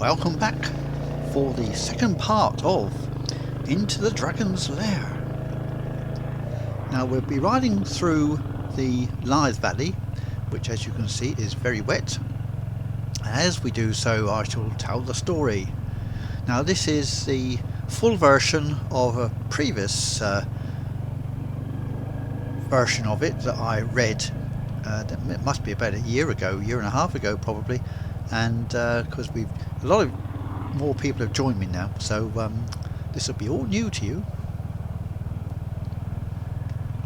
welcome back for the second part of Into the Dragon's Lair. Now we'll be riding through the Lair Valley, which as you can see is very wet. As we do so, I shall tell the story. Now this is the full version of a previous version of it that I read. It must be about a year and a half ago probably, and because a lot of more people have joined me now, so this will be all new to you.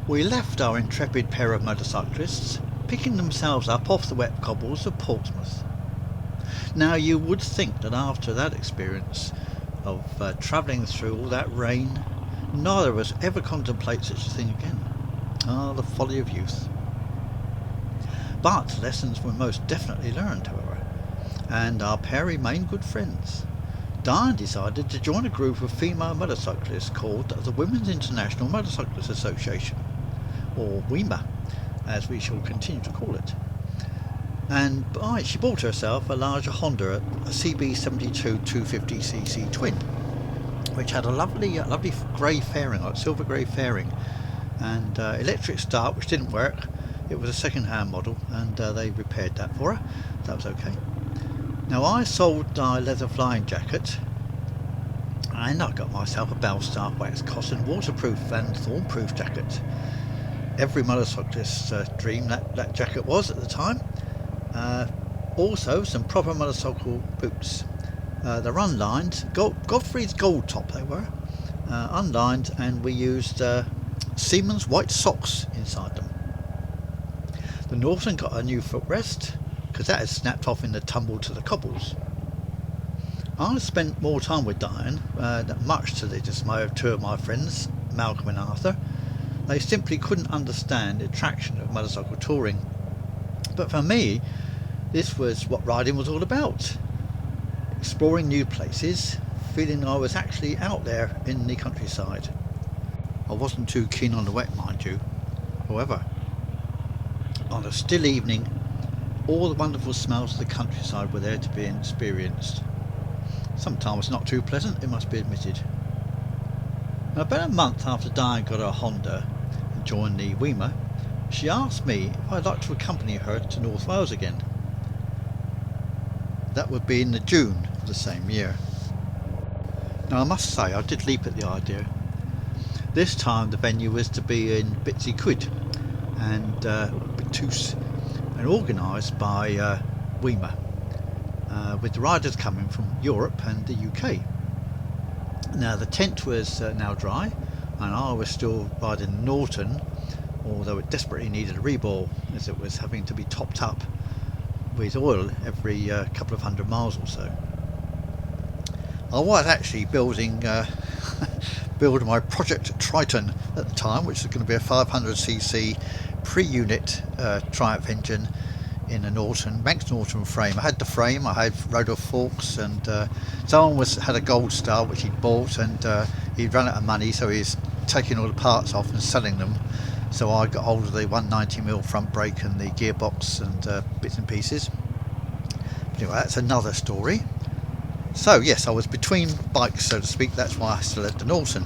We left our intrepid pair of motorcyclists picking themselves up off the wet cobbles of Portsmouth. Now you would think that after that experience of travelling through all that rain, neither of us ever contemplate such a thing again. Ah, the folly of youth. But lessons were most definitely learned, however, and our pair remained good friends. Diane decided to join a group of female motorcyclists called the Women's International Motorcyclists Association, or WIMA, as we shall continue to call it. And she bought herself a larger Honda, a CB72 250cc twin, which had a lovely grey fairing, like silver grey fairing, and electric start, which didn't work. It was a second-hand model, and they repaired that for her. That was okay. Now I sold my leather flying jacket, and I got myself a Bellstar wax cotton waterproof and thorn-proof jacket. Every motorcyclist's dream that jacket was at the time. Also some proper motorcycle boots. They're unlined, Godfrey's gold top they were, unlined, and we used Siemens white socks inside them. The Norton got a new footrest because that had snapped off in the tumble to the cobbles. I spent more time with Diane, much to the dismay of two of my friends, Malcolm and Arthur. They simply couldn't understand the attraction of motorcycle touring. But for me, this was what riding was all about. Exploring new places, feeling I was actually out there in the countryside. I wasn't too keen on the wet, mind you. However, on a still evening, all the wonderful smells of the countryside were there to be experienced. Sometimes not too pleasant, it must be admitted. Now, about a month after Diane got her Honda and joined the WIMA, she asked me if I'd like to accompany her to North Wales again. That would be in the June of the same year. Now I must say I did leap at the idea. This time the venue was to be in Bitsy Quid and Betus, and organised by WIMA, with the riders coming from Europe and the UK. Now the tent was now dry, and I was still riding Norton, although it desperately needed a rebore as it was having to be topped up with oil every couple of 100 miles or so. I was actually building my Project Triton at the time, which is going to be a 500cc pre-unit Triumph engine in a Manx Norton frame. I had the frame, I had rotor forks, and someone had a Gold Star which he'd bought, and he'd run out of money, so he's taking all the parts off and selling them. So I got hold of the 190mm front brake and the gearbox and bits and pieces. But anyway, that's another story. So yes, I was between bikes, so to speak. That's why I still had the Norton.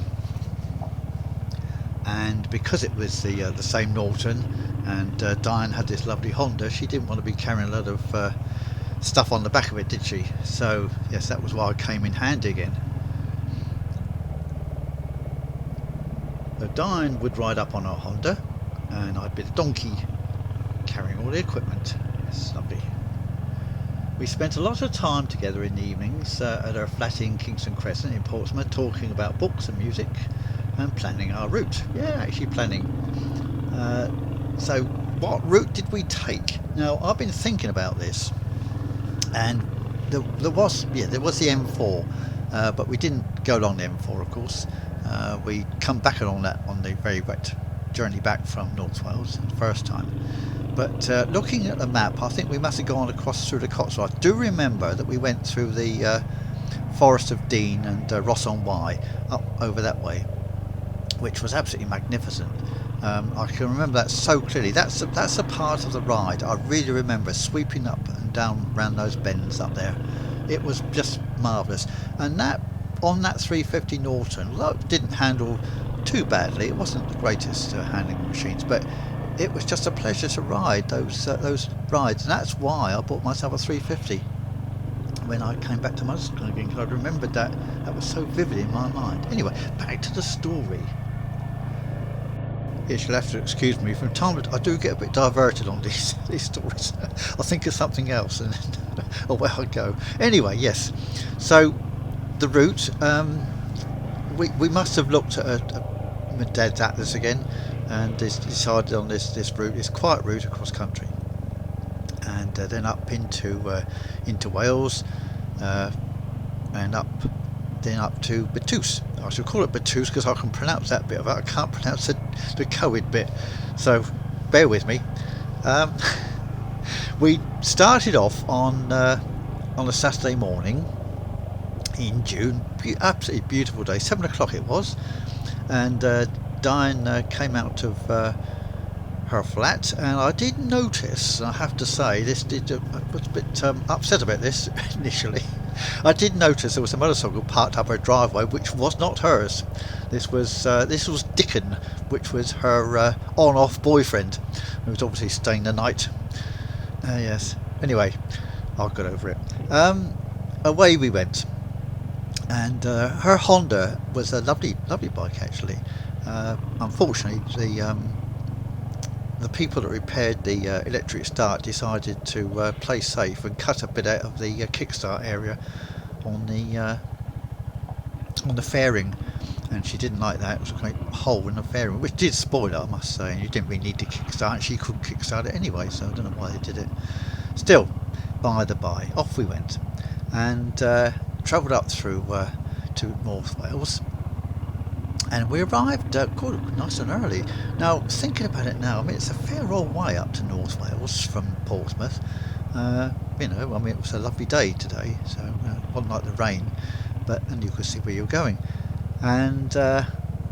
And because it was the same Norton, and Diane had this lovely Honda, she didn't want to be carrying a lot of stuff on the back of it, did she? So yes, that was why I came in handy again. So Diane would ride up on her Honda, and I'd be the donkey carrying all the equipment. Yes, lovely. We spent a lot of time together in the evenings at our flat in Kingston Crescent in Portsmouth, talking about books and music and planning our route. Yeah, actually planning. So what route did we take? Now I've been thinking about this, and there was the M4, but we didn't go along the M4, of course. We come back along that on the very wet journey back from North Wales the first time. But looking at the map, I think we must have gone across through the Cotswolds. I do remember that we went through the Forest of Dean and Ross-on-Wye up over that way, which was absolutely magnificent. I can remember that so clearly. That's a part of the ride I really remember, sweeping up and down around those bends up there. It was just marvellous. And that on that 350 Norton, although it didn't handle too badly, it wasn't the greatest handling machines, but it was just a pleasure to ride those rides, and that's why I bought myself a 350 when I came back to motorcycling again, because I remembered that was so vivid in my mind. Anyway, back to the story. Yes, you'll have to excuse me. From time to time, I do get a bit diverted on these stories. I think of something else, and then away I go. Anyway, yes. So the route, we must have looked at my dad's atlas again, and decided on this route, this quiet route across country, and then up into Wales, and up to Bettws. I should call it Bettws because I can pronounce that bit of it. I can't pronounce the Coed bit, so bear with me. We started off on a Saturday morning in June. Absolutely beautiful day. 7 o'clock it was, and Diane came out of her flat, and I did notice, I have to say, I was a bit upset about this initially. I did notice there was a motorcycle parked up her driveway, which was not hers. This was Dickon, which was her on-off boyfriend, who was obviously staying the night. Yes. Anyway, I got over it. Away we went, and her Honda was a lovely bike actually. Unfortunately, the people that repaired the electric start decided to play safe and cut a bit out of the kickstart area on the fairing, and she didn't like that. It was a great hole in the fairing, which did spoil it, I must say, and you didn't really need to kickstart, and she couldn't kickstart it anyway, so I don't know why they did it. Still, by the by, off we went, and travelled up through to North Wales. And we arrived nice and early. Now, thinking about it now, I mean, it's a fair old way up to North Wales from Portsmouth. You know, I mean, it was a lovely day today, so it wasn't like the rain, and you could see where you were going. And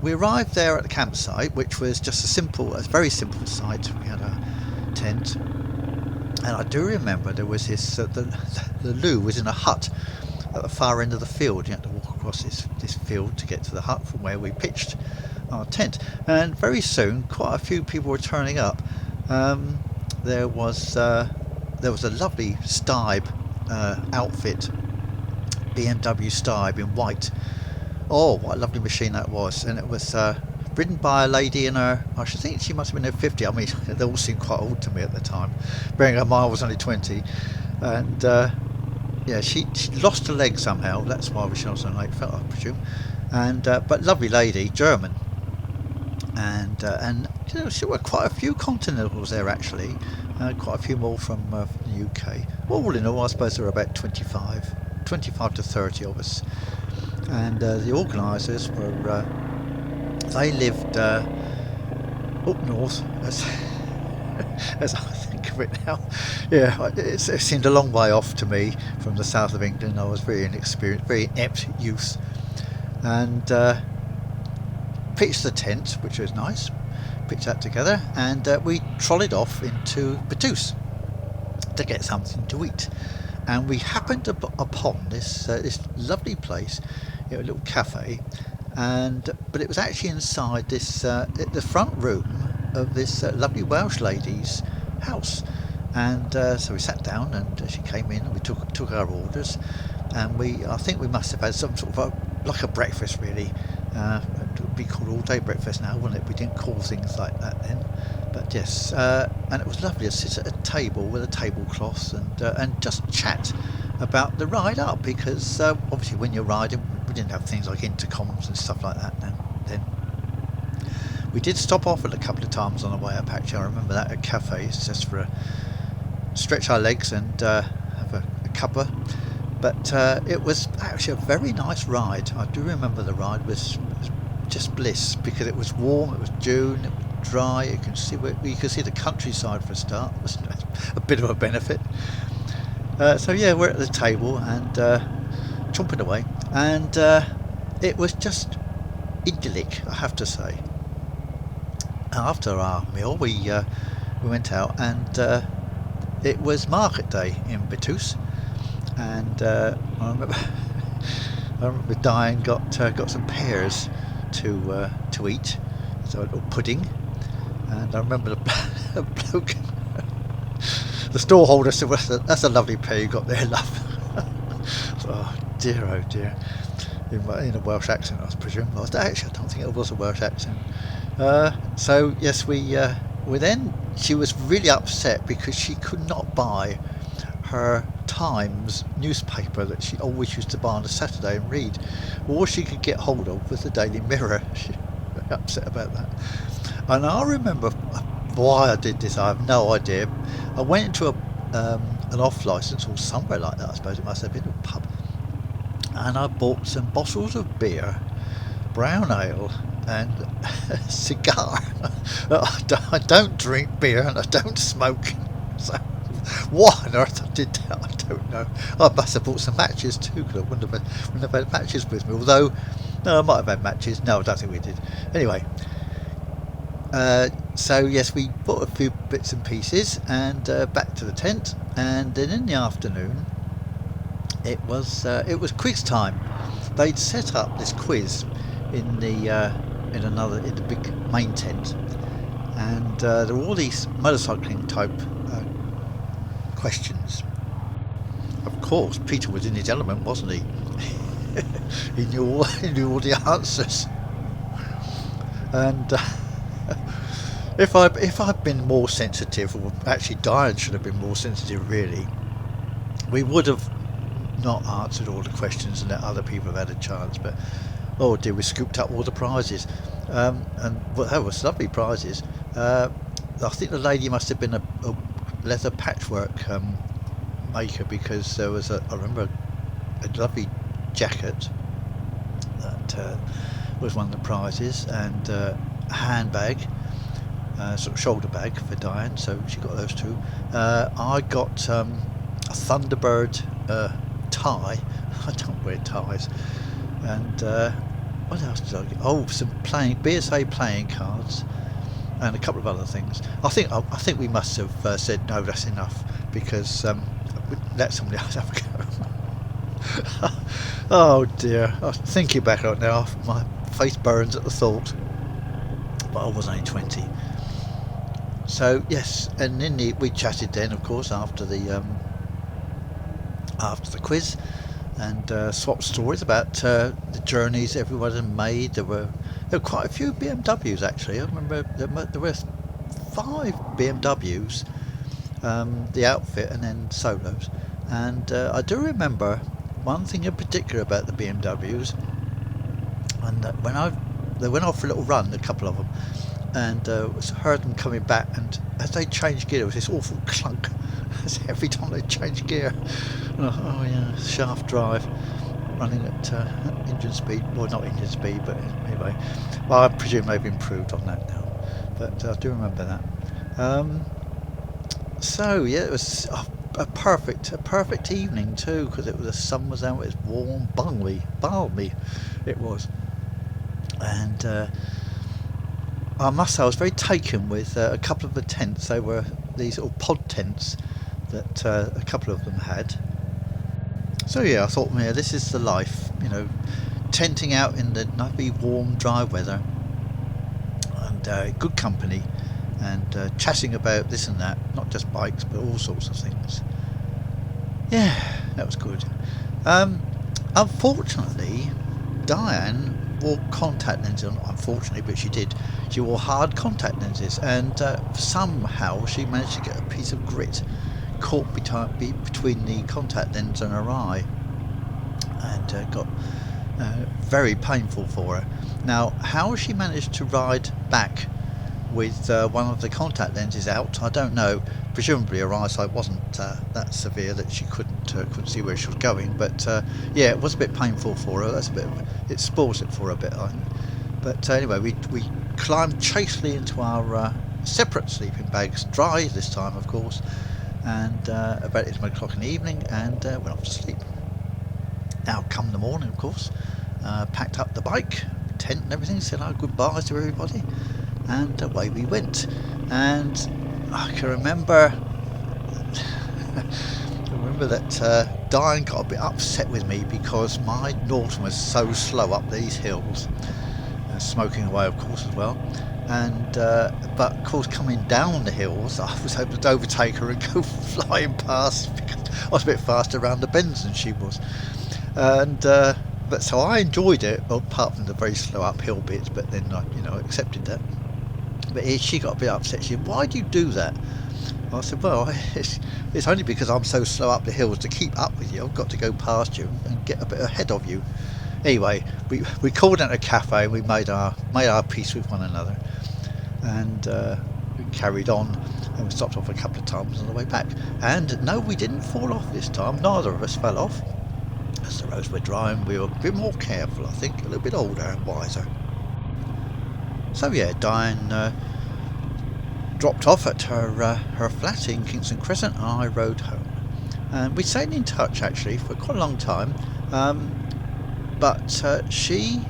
we arrived there at the campsite, which was just a very simple site. We had a tent, and I do remember there was this, the loo was in a hut at the far end of the field. You had to walk across this field to get to the hut from where we pitched our tent, and very soon quite a few people were turning up. There was a lovely Stibe outfit, BMW Stibe in white. Oh, what a lovely machine that was. And it was ridden by a lady in her, I should think she must have been in her 50. I mean, they all seemed quite old to me at the time, bearing in mind I was only 20. And yeah, she lost her leg somehow. That's why she was on late felt, I presume. And but lovely lady, German, and you know, there were quite a few Continentals there actually, quite a few more from the UK. All in all, I suppose there were about 25 to 30 of us. And the organisers were they lived up north, as I think of it now. Yeah, it seemed a long way off to me from the south of England. I was very inexperienced, very inept youth, and pitched the tent, which was nice. Pitched that together, and we trolleyed off into Bettws to get something to eat. And we happened upon this lovely place, you know, a little cafe, but it was actually inside this the front room of this lovely Welsh lady's house. And so we sat down, and she came in, and we took our orders, and I think we must have had some sort of like a breakfast really. It would be called all day breakfast now, wouldn't it? We didn't call things like that then, but yes, and it was lovely to sit at a table with a tablecloth and just chat about the ride up, because obviously when you're riding, we didn't have things like intercoms and stuff like that then. We did stop off at a couple of times on the way up actually. I remember that at cafes, just for stretch our legs and have a cuppa. But it was actually a very nice ride. I do remember the ride was just bliss, because it was warm, it was June, it was dry, you could see the countryside for a start. It was a bit of a benefit. So yeah, we're at the table and chomping away, and it was just idyllic, I have to say. After our meal, we went out, and it was market day in Bettws, and I remember I remember Diane got some pears to eat, so a little pudding, and I remember the bloke, the store holder said, well, "That's a lovely pear you got there, love." Oh dear, in a Welsh accent, I presume. Actually, I don't think it was a Welsh accent. So yes, we then, she was really upset because she could not buy her Times newspaper that she always used to buy on a Saturday and read. All she could get hold of was the Daily Mirror. She was very upset about that. And I remember why I did this. I have no idea. I went into an off license or somewhere like that. I suppose it must have been a pub, and I bought some bottles of beer, brown ale, and a cigar. I don't drink beer and I don't smoke, so why on earth I did that, I don't know. I must have bought some matches too, because I wouldn't have had matches with me, although no, I might have had matches. No, I don't think we did. Anyway, so yes, we bought a few bits and pieces and back to the tent, and then in the afternoon it was quiz time. They'd set up this quiz in the big main tent, and there were all these motorcycling type questions. Of course, Peter was in his element, wasn't he? he knew all the answers. And if I'd been more sensitive, or actually Diane should have been more sensitive really, we would have not answered all the questions and let other people have had a chance. But oh dear, we scooped up all the prizes, and well, they were lovely prizes. I think the lady must have been a leather patchwork maker, because there was I remember a lovely jacket that was one of the prizes, and a handbag, sort of shoulder bag for Diane, so she got those two. I got a Thunderbird tie. I don't wear ties. And what else did I get? Oh, some BSA playing cards, and a couple of other things. I think we must have said no, that's enough, because let somebody else have a go. Oh dear, thinking back on it now, my face burns at the thought. But I was only 20. So yes, and then we chatted then, of course, after the quiz, and swapped stories about the journeys everyone had made. There were quite a few BMWs actually. I remember there were 5 BMWs, the outfit, and then solos. And I do remember one thing in particular about the BMWs, and they went off for a little run, a couple of them, and heard them coming back, and as they changed gear, there was this awful clunk every time they changed gear. Oh yeah, shaft drive, running at engine speed. Well, not engine speed, but anyway. Well, I presume they've improved on that now, but I do remember that. So yeah, it was a perfect evening too, because the sun was out. It was warm, balmy it was, and I must say I was very taken with a couple of the tents. They were these little pod tents that a couple of them had. So yeah, I thought, yeah, this is the life, tenting out in the lovely warm dry weather, and good company, and chatting about this and that, not just bikes but all sorts of things. Yeah, that was good. Unfortunately, Diane wore contact lenses. Unfortunately, but she did. She wore hard contact lenses, and somehow she managed to get a piece of grit caught between the contact lens and her eye, and got very painful for her. Now, how she managed to ride back with one of the contact lenses out, I don't know. Presumably her eyesight wasn't that severe that she couldn't see where she was going, but yeah, it was a bit painful for her. It spoils it for her a bit, I think. But anyway, we climbed chastely into our separate sleeping bags, dry this time of course, and about 11 o'clock in the evening, and went off to sleep. Now come the morning, of course, packed up the bike, tent and everything, said our goodbyes to everybody, and away we went. And I can remember remember that Diane got a bit upset with me because my Norton was so slow up these hills, smoking away of course as well, and but of course coming down the hills I was able to overtake her and go flying past because I was a bit faster around the bends than she was, and but so I enjoyed it, well, apart from the very slow uphill bits, but then I accepted that. But she got a bit upset. She said, "Why do you do that?" I said, "Well, it's only because I'm so slow up the hills to keep up with you. I've got to go past you and get a bit ahead of you." Anyway, we called at a cafe and we made our peace with one another, and we carried on, and we stopped off a couple of times on the way back. And no, we didn't fall off this time. Neither of us fell off. As the roads were dry, and we were a bit more careful, I think, a little bit older and wiser. So yeah, Diane dropped off at her flat in Kingston Crescent, and I rode home. And we stayed in touch actually for quite a long time, but she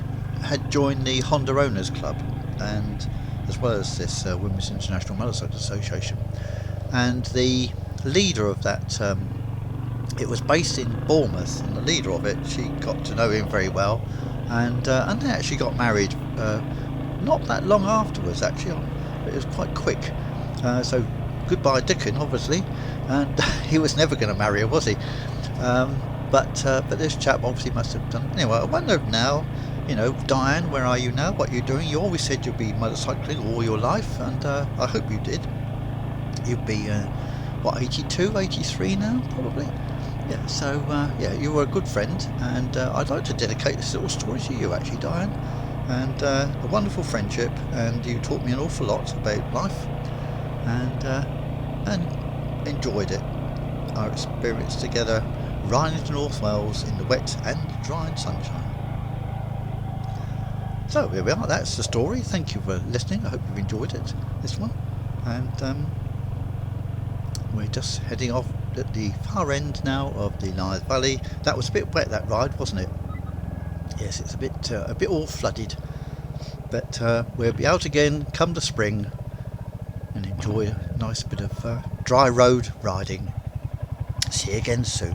had joined the Honda Owners Club, and as well as this Women's International Motorcycle Association. And the leader of that, it was based in Bournemouth, and the leader of it, she got to know him very well, and they actually got married not that long afterwards actually. It was quite quick, so goodbye Dickon obviously, and he was never going to marry her, was he? But this chap obviously must have done. Anyway, I wonder now, Diane, where are you now? What are you doing? You always said you'd be motorcycling all your life, and I hope you did. You'd be 82, 83 now probably. Yeah, so yeah, you were a good friend, and I'd like to dedicate this little story to you actually, Diane. And a wonderful friendship, and you taught me an awful lot about life, and enjoyed it. Our experience together riding to North Wales in the wet and dry sunshine. So here we are, that's the story. Thank you for listening. I hope you've enjoyed it, this one. And we're just heading off at the far end now of the Lair Valley. That was a bit wet, that ride, wasn't it? Yes, it's a bit all flooded, but we'll be out again come the spring and enjoy a nice bit of dry road riding. See you again soon.